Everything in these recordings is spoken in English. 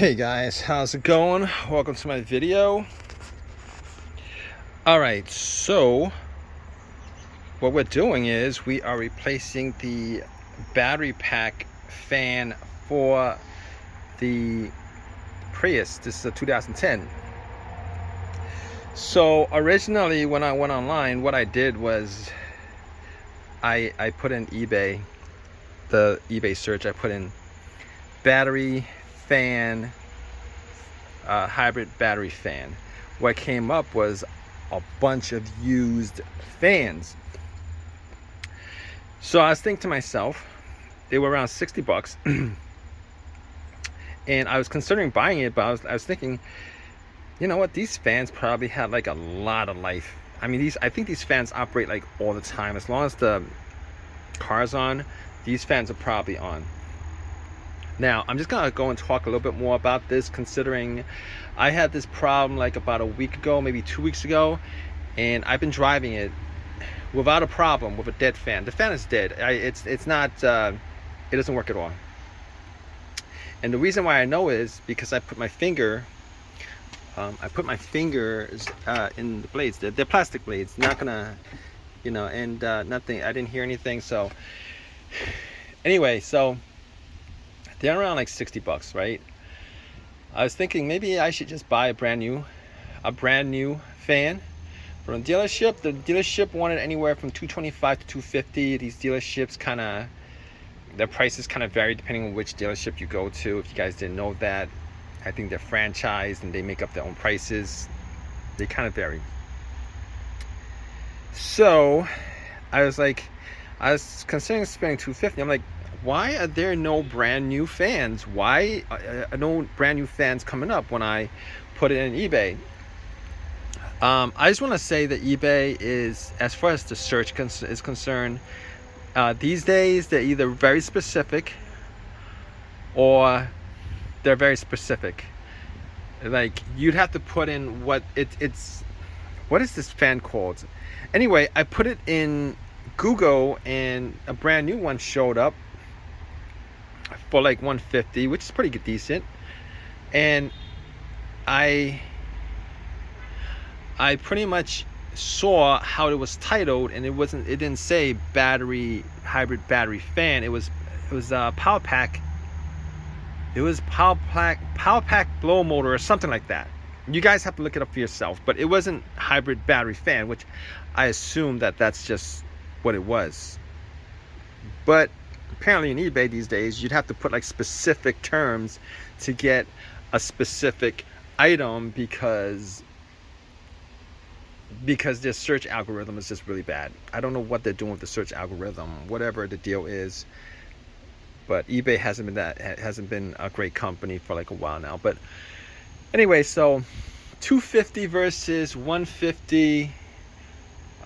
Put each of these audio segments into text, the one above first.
Hey guys, how's it going? Welcome to my video. Alright, so what we're doing is we are replacing the battery pack fan for the Prius. This is a 2010. So originally when I went online, what I did was I put in the eBay search, I put in battery fan, hybrid battery fan. What came up was a bunch of used fans. So I was thinking to myself, they were around 60 bucks. And I was considering buying it, but I was thinking, you know what, these fans probably had like a lot of life. I mean, I think these fans operate like all the time. As long as the car's on, these fans are probably on. Now, I'm just gonna go and talk a little bit more about this, considering I had this problem like about a week ago, maybe 2 weeks ago, and I've been driving it without a problem with a dead fan. The fan is dead. It's not, it doesn't work at all. And the reason why I know is because I put my fingers in the blades. They're plastic blades. Not gonna, and nothing. I didn't hear anything. So anyway, so they're around like 60 bucks, right? I was thinking maybe I should just buy a brand new fan from a dealership. The dealership wanted anywhere from $225 to $250. These dealerships their prices kind of vary depending on which dealership you go to. If you guys didn't know that, I think they're franchised and they make up their own prices. They kind of vary. So I was considering spending $250. I'm like, why are there no brand new fans? Why are no brand new fans coming up when I put it in eBay? I just want to say that eBay is, as far as the search is concerned, these days they're either very specific or they're very specific. Like, you'd have to put in what is this fan called? Anyway, I put it in Google and a brand new one showed up for like $150, which is pretty decent. And I pretty much saw how it was titled, and it didn't say hybrid battery fan. It was power pack. It was power pack blow motor or something like that. You guys have to look it up for yourself, but it wasn't hybrid battery fan, which I assume that's just what it was. But apparently in eBay these days, you'd have to put like specific terms to get a specific item because their search algorithm is just really bad. I don't know what they're doing with the search algorithm, whatever the deal is. But eBay hasn't been a great company for like a while now. But anyway, so $250 versus $150.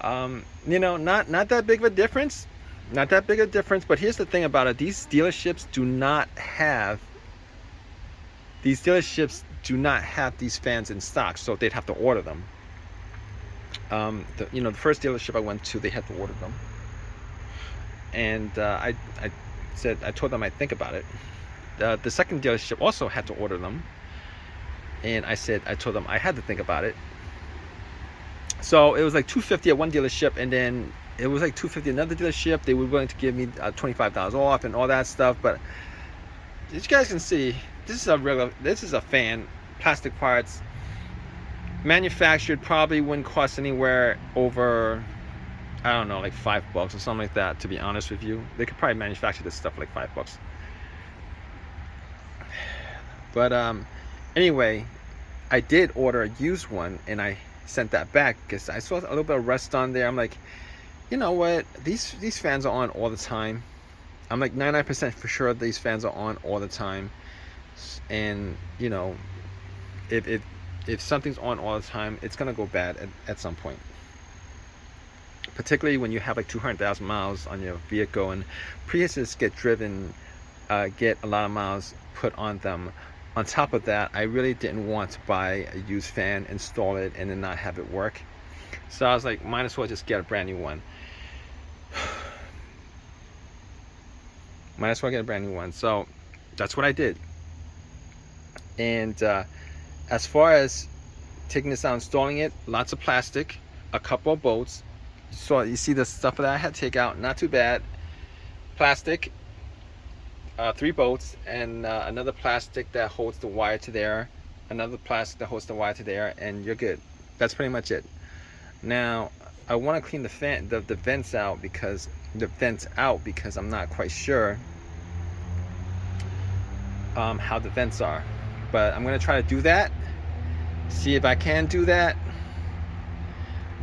Not that big of a difference. Not that big a difference, but here's the thing about it. These dealerships do not have these fans in stock, so they'd have to order them. The first dealership I went to, they had to order them. And I told them I'd think about it. The second dealership also had to order them. And I told them I had to think about it. So it was like $250 at one dealership, and then it was like $250 another dealership. They were willing to give me $25 off and all that stuff. But as you guys can see, this is a fan, plastic parts, manufactured. Probably wouldn't cost anywhere over, I don't know, like $5 or something like that. To be honest with you, they could probably manufacture this stuff for like $5. But anyway, I did order a used one, and I sent that back because I saw a little bit of rust on there. I'm like, you know what, these fans are on all the time. I'm like 99% for sure these fans are on all the time. And if something's on all the time, it's gonna go bad at some point, particularly when you have like 200,000 miles on your vehicle. And Priuses get a lot of miles put on them. On top of that, I really didn't want to buy a used fan, install it, and then not have it work. So I was like, might as well just get a brand new one. Might as well get a brand new one. So that's what I did. And as far as taking this out, installing it, lots of plastic, a couple of bolts. So you see the stuff that I had to take out, not too bad. Plastic, 3 bolts, and another plastic that holds the wire to there, another plastic that holds the wire to there, and you're good. That's pretty much it. Now I want to clean the vents out because I'm not quite sure how the vents are, but I'm gonna try to do that, see if I can do that.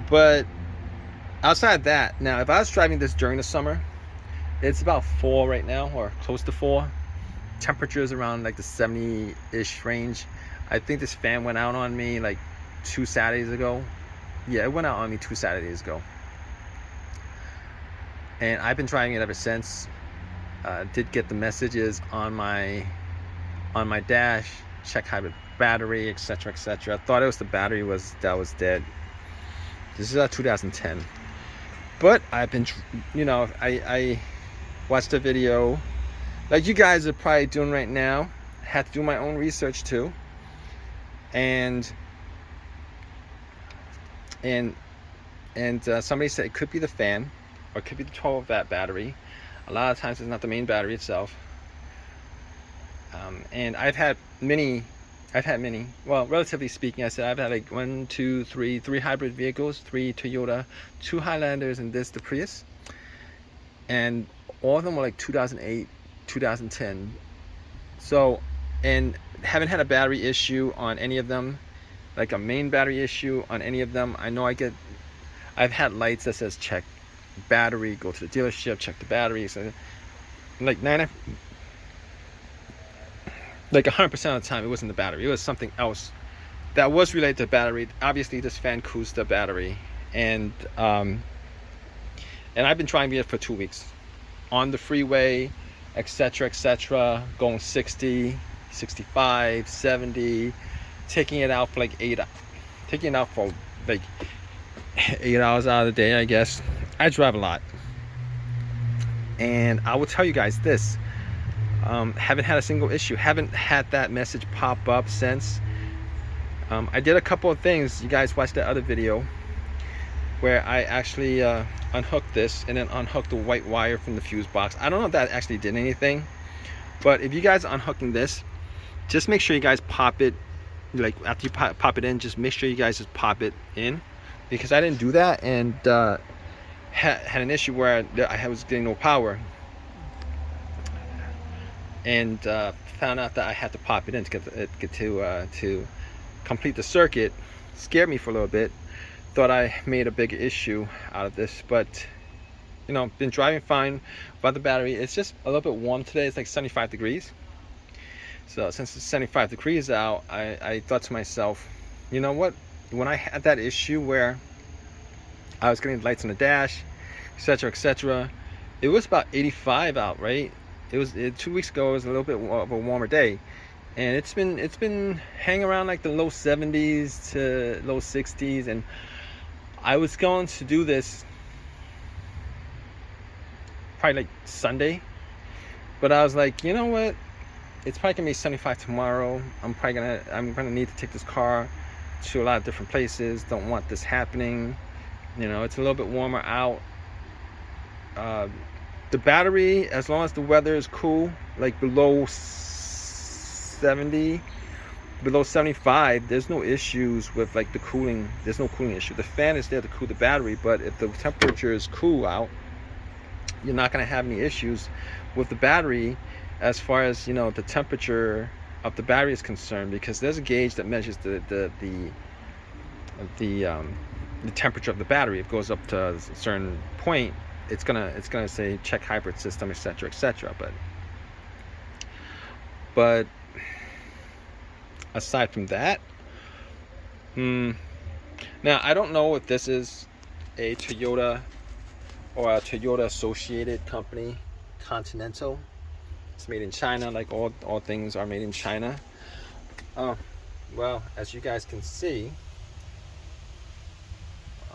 But outside of that, now if I was driving this during the summer, it's about 4 right now, or close to 4. Temperatures around like the 70-ish range. I think this fan went out on me like 2 Saturdays ago. Yeah, it went out on me 2 Saturdays ago, and I've been driving it ever since. Did get the messages on my dash, check hybrid battery, etc., etc. I thought it was the battery that was dead. This is a 2010, but I've been, I watched a video like you guys are probably doing right now. Had to do my own research too, and somebody said it could be the fan, or it could be the 12-watt battery. A lot of times it's not the main battery itself. And I've had many, well, relatively speaking, I've had like 3 hybrid vehicles, 3 Toyota, 2 Highlanders, and the Prius. And all of them were like 2008, 2010. So, and haven't had a battery issue on any of them, like a main battery issue on any of them. I know I've had lights that says check battery, go to the dealership, check the battery. So like 100% of the time it wasn't the battery, it was something else that was related to the battery. Obviously this fan cools the battery, and I've been driving it for 2 weeks on the freeway, etc., etc., going 60, 65, 70, taking it out for like 8 hours out of the day, I guess. I drive a lot, and I will tell you guys this. Haven't had a single issue. Haven't had that message pop up since. I did a couple of things. You guys watched that other video where I actually unhooked this and then unhooked the white wire from the fuse box. I don't know if that actually did anything, but if you guys are unhooking this, just make sure you guys pop it, like after you pop it in, just make sure you guys just pop it in, because I didn't do that, and had an issue where I was getting no power, and found out that I had to pop it in to complete the circuit. Scared me for a little bit. Thought I made a big issue out of this, but been driving fine. About the battery, it's just a little bit warm today. It's like 75 degrees. So since it's 75 degrees out, I thought to myself, you know what? When I had that issue where I was getting lights on the dash, etc., etc., it was about 85 out, right? 2 weeks ago. It was a little bit of a warmer day, and it's been hanging around like the low 70s to low 60s. And I was going to do this probably like Sunday, but I was like, you know what? It's probably gonna be 75 tomorrow. I'm gonna need to take this car to a lot of different places. Don't want this happening. It's a little bit warmer out. The battery, as long as the weather is cool, like below 70, below 75, there's no issues with like the cooling. There's no cooling issue. The fan is there to cool the battery, but if the temperature is cool out, you're not going to have any issues with the battery as far as the temperature of the battery is concerned, because there's a gauge that measures the temperature of the battery. If it goes up to a certain point, it's gonna say check hybrid system, etc., etc. But aside from that, now I don't know if this is a Toyota or a Toyota associated company, Continental. It's made in China, like all things are made in China. Well, as you guys can see,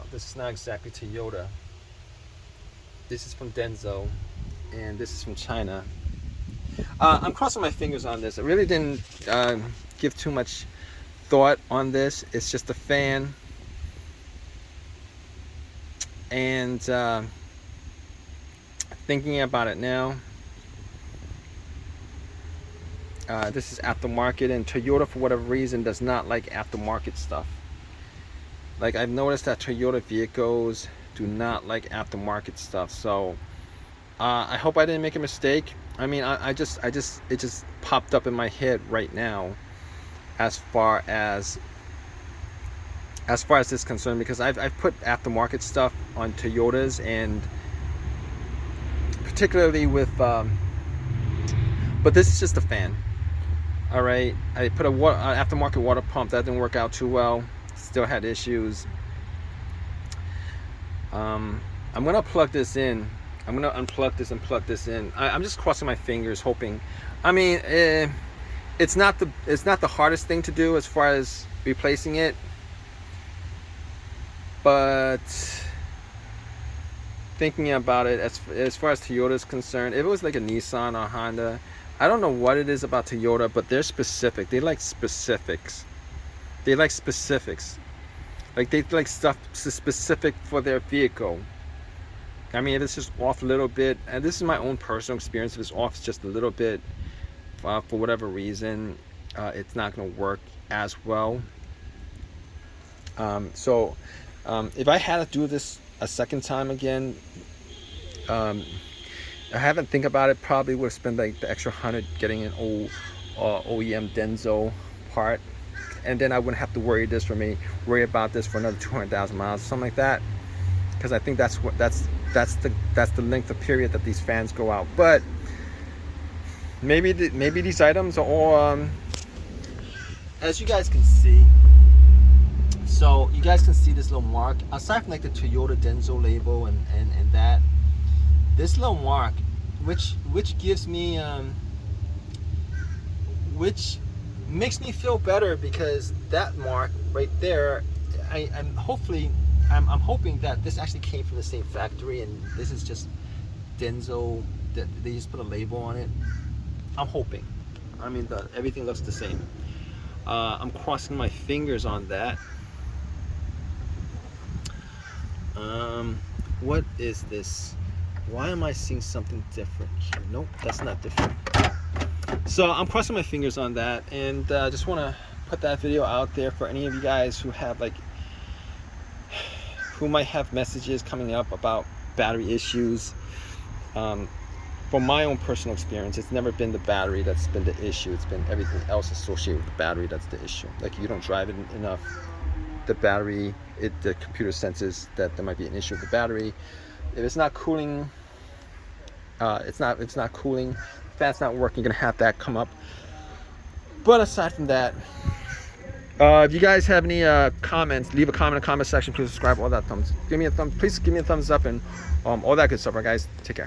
this is not exactly Toyota. This is from Denso, and this is from China. I'm crossing my fingers on this. I really didn't give too much thought on this. It's just a fan, and thinking about it now, this is aftermarket, and Toyota for whatever reason does not like aftermarket stuff. Like, I've noticed that Toyota vehicles do not like aftermarket stuff. So I hope I didn't make a mistake. I mean, it just popped up in my head right now as far as this is concerned, because I've put aftermarket stuff on Toyotas, and particularly with but this is just a fan. All right, I put an aftermarket water pump that didn't work out too well. Still had issues. I'm gonna plug this in. I'm gonna unplug this and plug this in. I'm just crossing my fingers, hoping. I mean, it's not the hardest thing to do as far as replacing it, but thinking about it, as far as Toyota is concerned, if it was like a Nissan or Honda, I don't know what it is about Toyota, but they're specific. They like specifics. They like specifics. Like, they like stuff specific for their vehicle. I mean, if it's just off a little bit, and this is my own personal experience, if it's off just a little bit, for whatever reason, it's not going to work as well. If I had to do this a second time again, I haven't think about it, probably would have spent like the extra $100 getting an old OEM Denso part, and then I wouldn't have to worry about this for another 200,000 miles, something like that, because I think that's the length of period that these fans go out. But maybe these items are all as you guys can see. So you guys can see this little mark, aside from like the Toyota Denso label and that, this little mark, which gives me which makes me feel better, because that mark right there, I'm hoping that this actually came from the same factory, and this is just Denso, that they just put a label on it. I'm hoping. I mean, everything looks the same. I'm crossing my fingers on that. What is this? Why am I seeing something different here? Nope, that's not different. So I'm crossing my fingers on that, and just want to put that video out there for any of you guys who might have messages coming up about battery issues. From my own personal experience, it's never been the battery that's been the issue. It's been everything else associated with the battery that's the issue. Like, you don't drive it enough, the battery, the computer senses that there might be an issue with the battery. If it's not cooling, it's not cooling, fan's not working, you're gonna have that come up. But aside from that, if you guys have any comments, leave a comment in the comment section. Please subscribe, all that thumbs. Please give me a thumbs up, and all that good stuff. All right, guys, take care.